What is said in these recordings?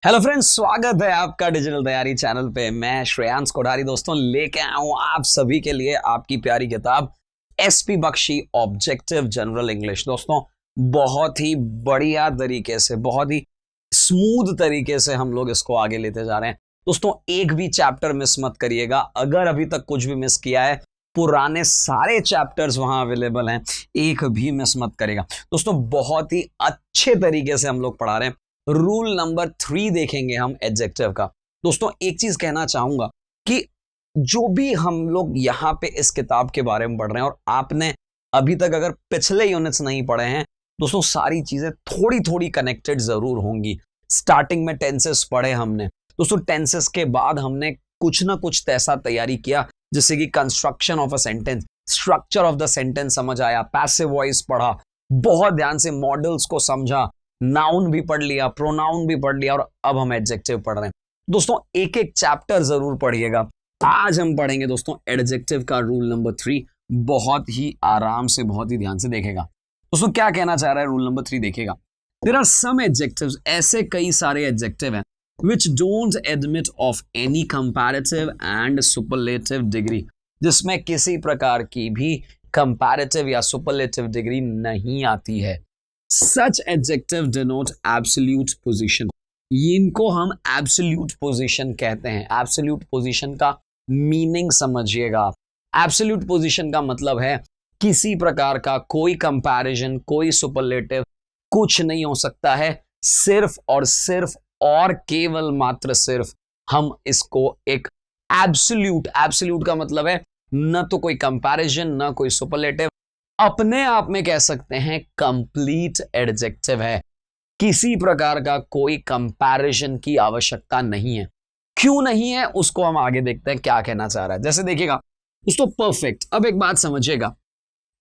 Hello friends, स्वागत है आपका डिजिटल तैयारी चैनल पे। मैं श्रेयांश कोठारी दोस्तों लेके आया हूं आप सभी के लिए आपकी प्यारी किताब SP Bakshi objective general English. दोस्तों बहुत ही बढ़िया तरीके से, बहुत ही स्मूथ तरीके से हम लोग इसको आगे लेते जा रहे हैं। दोस्तों एक भी चैप्टर मिस मत करिएगा। अगर अभी तक कुछ भी मिस किया है, पुराने सारे चैप्टर्स वहां अवेलेबल हैं, एक भी मिस मत करेगा। दोस्तों बहुत ही अच्छे तरीके से हम लोग पढ़ा रहे हैं। रूल नंबर 3 देखेंगे हम एडजेक्टिव का। दोस्तों एक चीज कहना चाहूंगा कि जो भी हम लोग यहां पे इस किताब के बारे में पढ़ रहे हैं, और आपने अभी तक अगर पिछले यूनिट्स नहीं पढ़े हैं, दोस्तों सारी चीजें थोड़ी थोड़ी कनेक्टेड जरूर होंगी। स्टार्टिंग में टेंसेस पढ़े हमने, दोस्तों टेंसेस के बाद हमने कुछ ना कुछ ऐसा तैयारी किया जैसे कि construction of a sentence, structure of the sentence समझ आया, पैसिव वॉइस पढ़ा, बहुत ध्यान से मॉडल्स को समझा, नाउन भी पढ़ लिया, प्रोनाउन भी पढ़ लिया, और अब हम एडजेक्टिव पढ़ रहे हैं। दोस्तों एक एक चैप्टर जरूर पढ़िएगा। आज हम पढ़ेंगे दोस्तों एडजेक्टिव का रूल नंबर 3। बहुत ही आराम से, बहुत ही ध्यान से देखेगा। दोस्तों क्या कहना चाह रहा है रूल नंबर 3 देखेगा। देयर आर सम एडजेक्टिव्स, ऐसे कई सारे एडजेक्टिव हैं which don't admit of any comparative and superlative degree, जिसमें किसी प्रकार की भी कंपैरेटिव या सुपरलेटिव डिग्री नहीं आती है। Such adjective denote absolute position. इनको हम absolute position कहते हैं। absolute position का मीनिंग समझिएगा। absolute position का मतलब है किसी प्रकार का कोई कंपैरिजन, कोई सुपरलेटिव कुछ नहीं हो सकता है। सिर्फ और सिर्फ और केवल मात्र सिर्फ हम इसको एक एब्सोल्यूट का मतलब है न तो कोई कंपैरिजन, न कोई सुपरलेटिव, अपने आप में कह सकते हैं कंप्लीट एडजेक्टिव है। किसी प्रकार का कोई कंपैरिजन की आवश्यकता नहीं है। क्यों नहीं है उसको हम आगे देखते हैं क्या कहना चाह रहा है। जैसे देखिएगा दोस्तों परफेक्ट। अब एक बात समझिएगा,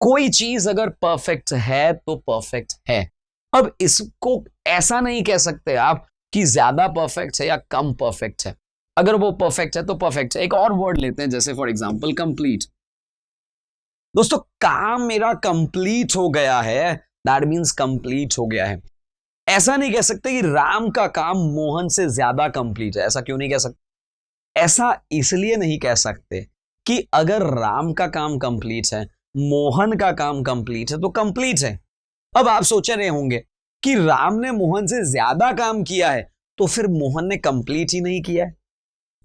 कोई चीज अगर परफेक्ट है तो परफेक्ट है। अब इसको ऐसा नहीं कह सकते आप कि ज्यादा परफेक्ट है या कम परफेक्ट है। अगर वो परफेक्ट है तो परफेक्ट है। एक और वर्ड लेते हैं, जैसे फॉर एग्जांपल कंप्लीट। दोस्तों काम मेरा कंप्लीट हो गया है, दैट मींस कंप्लीट हो गया है। ऐसा नहीं कह सकते कि राम का काम मोहन से ज्यादा कंप्लीट है। ऐसा क्यों नहीं कह सकते? ऐसा इसलिए नहीं कह सकते कि अगर राम का काम कंप्लीट है, मोहन का काम कंप्लीट है तो कंप्लीट है। अब आप सोच रहे होंगे कि राम ने मोहन से ज्यादा काम किया है तो फिर मोहन ने कंप्लीट ही नहीं किया है।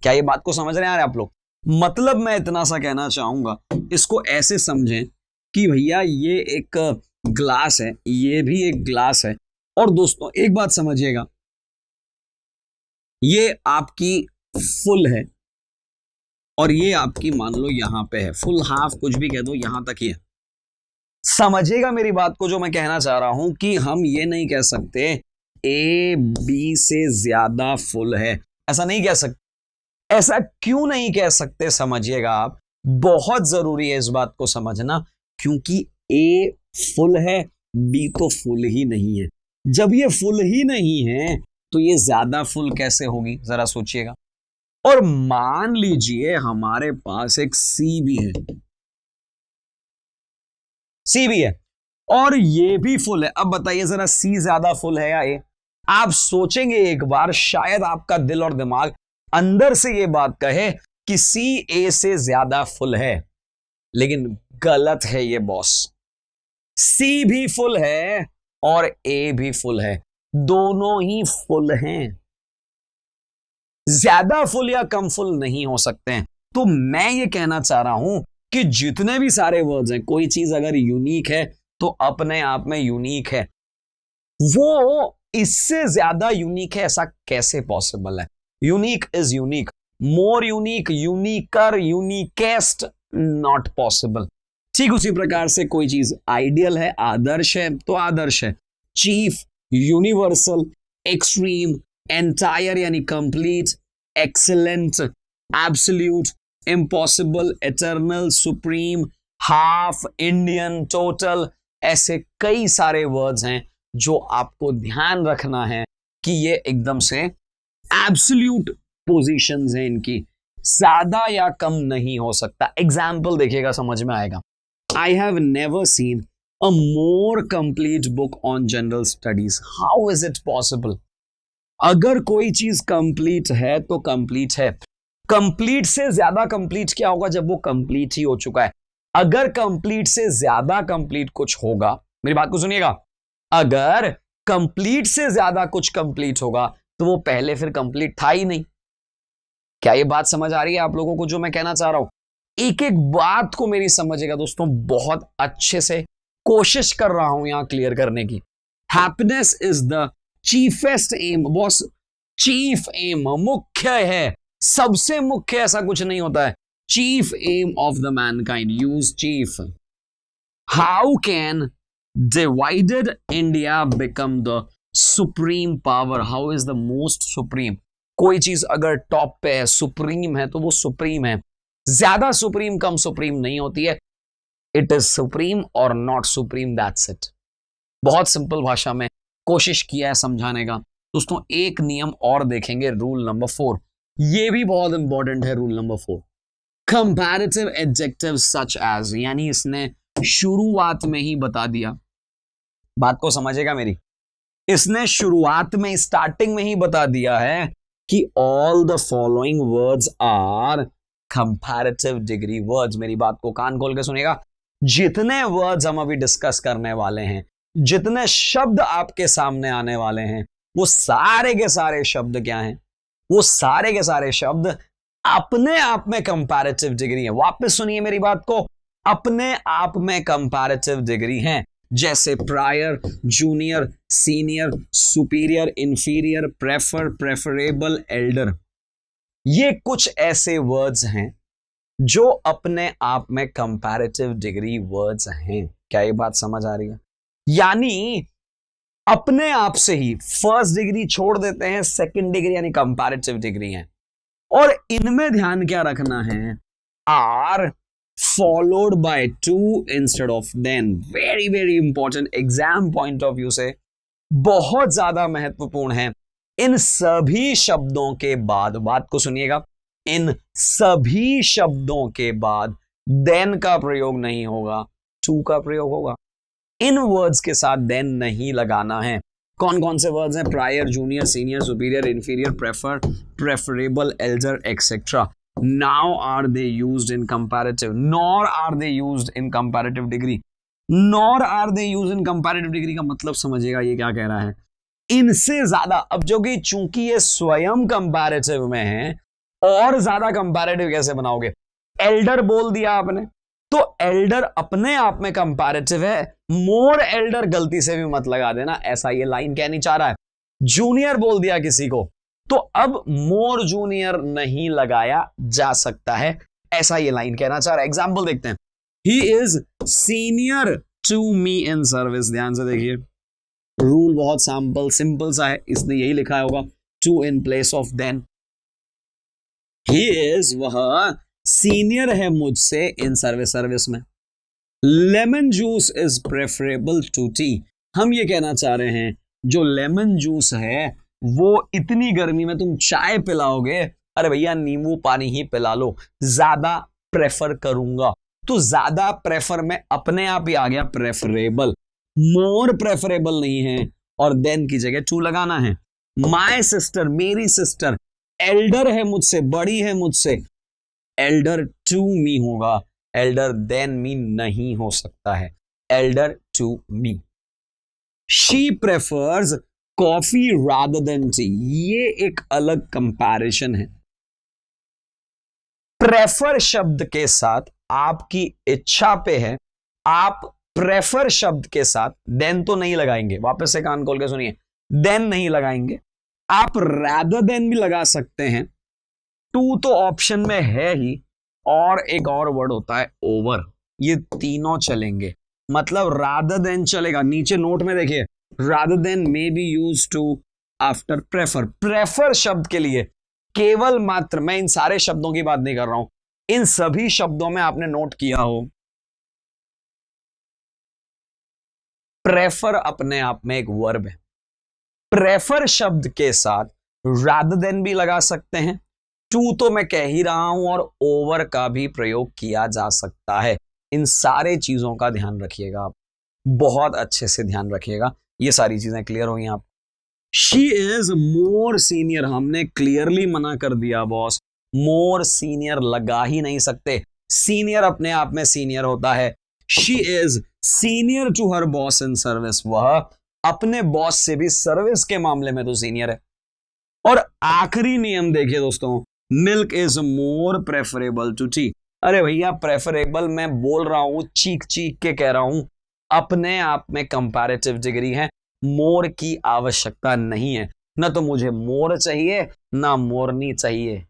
क्या ये बात को समझ रहे हैं आप लोग? मतलब मैं इतना सा कहना चाहूंगा, इसको ऐसे समझें कि भैया ये एक ग्लास है, ये भी एक ग्लास है, और दोस्तों एक बात समझिएगा, ये आपकी फुल है और ये आपकी मान लो यहां पे है फुल, हाफ कुछ भी कह दो, यहां तक ही है। समझिएगा मेरी बात को, जो मैं कहना चाह रहा हूं कि हम ये नहीं कह सकते ए बी से ज्यादा फुल है, ऐसा नहीं कह सकते। ऐसा क्यों नहीं कह सकते समझिएगा आप, बहुत जरूरी है इस बात को समझना, क्योंकि ए फुल है, बी तो फुल ही नहीं है। जब ये फुल ही नहीं है तो ये ज्यादा फुल कैसे होगी, जरा सोचिएगा। और मान लीजिए हमारे पास एक सी भी है, सी भी है और ये भी फुल है। अब बताइए जरा, सी ज्यादा फुल है या ए? आप सोचेंगे एक बार, शायद आपका दिल और दिमाग अंदर से ये बात कहे कि सी ए से ज्यादा फुल है, लेकिन गलत है ये बॉस। सी भी फुल है और ए भी फुल है, दोनों ही फुल हैं। ज्यादा फुल या कम फुल नहीं हो सकते हैं। तो मैं ये कहना चाह रहा हूं कि जितने भी सारे वर्ड्स हैं, कोई चीज अगर यूनिक है तो अपने आप में यूनिक है, वो इससे ज्यादा यूनिक है ऐसा कैसे पॉसिबल है? Unique is unique, more unique, uniquer, uniquest not possible. ठीक उसी प्रकार से कोई चीज आइडियल है, आदर्श है तो आदर्श है। चीफ, यूनिवर्सल, एक्सट्रीम, एंटायर यानी complete, excellent, absolute, impossible, eternal, supreme, half, Indian, total, ऐसे कई सारे वर्ड्स हैं जो आपको ध्यान रखना है कि ये एकदम से एब्सोल्यूट पोजीशंस हैं, इनकी ज्यादा या कम नहीं हो सकता। एग्जाम्पल देखिएगा, समझ में आएगा। I have never seen a more complete book on general studies. How is it possible? अगर कोई चीज कंप्लीट है तो कंप्लीट है। कंप्लीट से ज्यादा कंप्लीट क्या होगा? जब वो कंप्लीट ही हो चुका है। अगर कंप्लीट से ज्यादा कंप्लीट कुछ होगा, मेरी बात को सुनिएगा, अगर कंप्लीट से ज्यादा कुछ कंप्लीट होगा तो वो पहले फिर कंप्लीट था ही नहीं। क्या ये बात समझ आ रही है आप लोगों को जो मैं कहना चाह रहा हूं? एक एक बात को मेरी समझिएगा दोस्तों, बहुत अच्छे से कोशिश कर रहा हूं यहां क्लियर करने की। Happiness is the chiefest aim boss. Chief aim मुख्य है, सबसे मुख्य ऐसा कुछ नहीं होता है। Chief aim of the mankind, use chief. How can divided India become the supreme power? How is the most supreme? कोई चीज अगर टॉप पे है, सुप्रीम है, तो वो सुप्रीम है। ज्यादा सुप्रीम कम सुप्रीम नहीं होती है। इट इज सुप्रीम और नॉट सुप्रीम, दैट्स इट। बहुत सिंपल भाषा में कोशिश किया है समझाने का। दोस्तों एक नियम और देखेंगे, रूल नंबर 4। ये भी बहुत इंपॉर्टेंट है, rule number 4। Comparative adjective such as, यानी इसने शुरुआत में ही बता दिया, बात को समझेगा मेरी, इसने शुरुआत में स्टार्टिंग में ही बता दिया है कि all the following words are comparative degree words. मेरी बात को कान खोल के सुनिएगा। जितने वर्ड्स हम अभी डिस्कस करने वाले हैं, जितने शब्द आपके सामने आने वाले हैं, वो सारे के सारे शब्द क्या हैं? वो सारे के सारे शब्द अपने आप में कंपैरेटिव डिग्री है। वापस सुनिए मेरी बात को, अपने आप में कंपैरेटिव डिग्री हैं। जैसे prior, junior, senior, superior, inferior, prefer, preferable, Elder. ये कुछ ऐसे वर्ड्स हैं जो अपने आप में कंपैरेटिव डिग्री वर्ड्स हैं। क्या ये बात समझ आ रही है? यानी अपने आप से ही फर्स्ट डिग्री छोड़ देते हैं, सेकंड डिग्री यानी कंपैरेटिव डिग्री है। और इनमें ध्यान क्या रखना है? Are followed by to instead of than. Very very important, exam point of view से बहुत ज्यादा महत्वपूर्ण है। इन सभी शब्दों के बाद, बात को सुनिएगा, इन सभी शब्दों के बाद देन का प्रयोग नहीं होगा, टू का प्रयोग होगा। इन वर्ड्स के साथ देन नहीं लगाना है। कौन कौन से वर्ड्स हैं? Prior, junior, senior, superior, inferior, prefer, preferable, Elder, etcetera. Now are they used in comparative, nor are they used in comparative degree. Nor are they used in comparative degree का मतलब समझिएगा ये क्या कह रहा है। इनसे ज्यादा, अब जो कि चूंकि ये स्वयं कंपैरेटिव में है, और ज्यादा कंपैरेटिव कैसे बनाओगे? एल्डर बोल दिया आपने, तो एल्डर अपने आप में कंपैरेटिव है। मोर एल्डर गलती से भी मत लगा देना, ऐसा ये लाइन कहनी चाह रहा है। जूनियर बोल दिया किसी को, तो अब मोर जूनियर नहीं लगाया जा सकता है, ऐसा ये लाइन कहना चाह रहा है। एग्जाम्पल देखते हैं। He is senior to me in service. ध्यान से देखिए, रूल बहुत सिंपल सा है, इसने यही लिखा होगा, to in place of than. He is, वह सीनियर है मुझसे इन सर्विस में। Lemon juice is preferable to tea. हम ये कहना चाह रहे हैं जो लेमन जूस है वो इतनी गर्मी में तुम चाय पिलाओगे, अरे भैया नींबू पानी ही पिला लो, ज्यादा प्रेफर करूंगा। तो ज्यादा प्रेफर में अपने आप ही आ गया प्रेफरेबल, मोर प्रेफरेबल नहीं है, और देन की जगह टू लगाना है। माय सिस्टर, मेरी सिस्टर, एल्डर है मुझसे, बड़ी है मुझसे, एल्डर टू मी होगा, एल्डर देन मी नहीं हो सकता है, elder to me. She prefers coffee rather than tea, ये एक अलग कंपैरिजन है। प्रेफर शब्द के साथ आपकी इच्छा पे है, आप प्रेफर शब्द के साथ देन तो नहीं लगाएंगे, वापस से कान खोल के सुनिए, देन नहीं लगाएंगे। आप रादर देन भी लगा सकते हैं, टू तो ऑप्शन में है ही, और एक और वर्ड होता है ओवर, ये तीनों चलेंगे। मतलब रादर देन चलेगा, नीचे नोट में देखिए, rather than may be used to after prefer। prefer शब्द के लिए केवल मात्र, मैं इन सारे शब्दों की बात नहीं कर रहा हूं, इन सभी शब्दों में आपने नोट किया हो, प्रेफर अपने आप में एक वर्ब है। प्रेफर शब्द के साथ rather than भी लगा सकते हैं, टू तो मैं कह ही रहा हूं, और ओवर का भी प्रयोग किया जा सकता है। इन सारे चीजों का ध्यान रखिएगा, आप बहुत अच्छे से ध्यान रखिएगा, ये सारी चीजें क्लियर होंगी आप। शी इज मोर सीनियर, हमने क्लियरली मना कर दिया बॉस, मोर सीनियर लगा ही नहीं सकते, सीनियर अपने आप में सीनियर होता है। She is senior to her boss in service, वह अपने बॉस से भी सर्विस के मामले में तो सीनियर है। और आखिरी नियम देखिए दोस्तों, milk is more preferable to tea. अरे भैया प्रेफरेबल मैं बोल रहा हूं, चीख चीख के कह रहा हूं, अपने आप में कंपैरेटिव डिग्री है, मोर की आवश्यकता नहीं है। ना तो मुझे मोर चाहिए ना मोरनी चाहिए।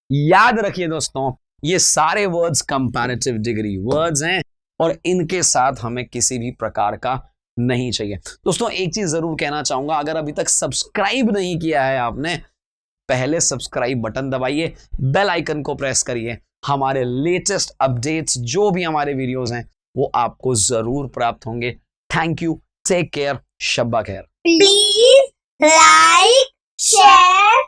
याद रखिए दोस्तों, ये सारे वर्ड्स कंपैरेटिव डिग्री वर्ड्स हैं और इनके साथ हमें किसी भी प्रकार का नहीं चाहिए। दोस्तों एक चीज जरूर कहना चाहूंगा, अगर अभी तक सब्सक्राइब नहीं किया है आपने, पहले सब्सक्राइब बटन दबाइए, बेल आइकन को प्रेस करिए, हमारे लेटेस्ट अपडेट्स जो भी हमारे वीडियोस हैं वो आपको जरूर प्राप्त होंगे। थैंक यू, टेक केयर, शब्बा खैर। Please like, share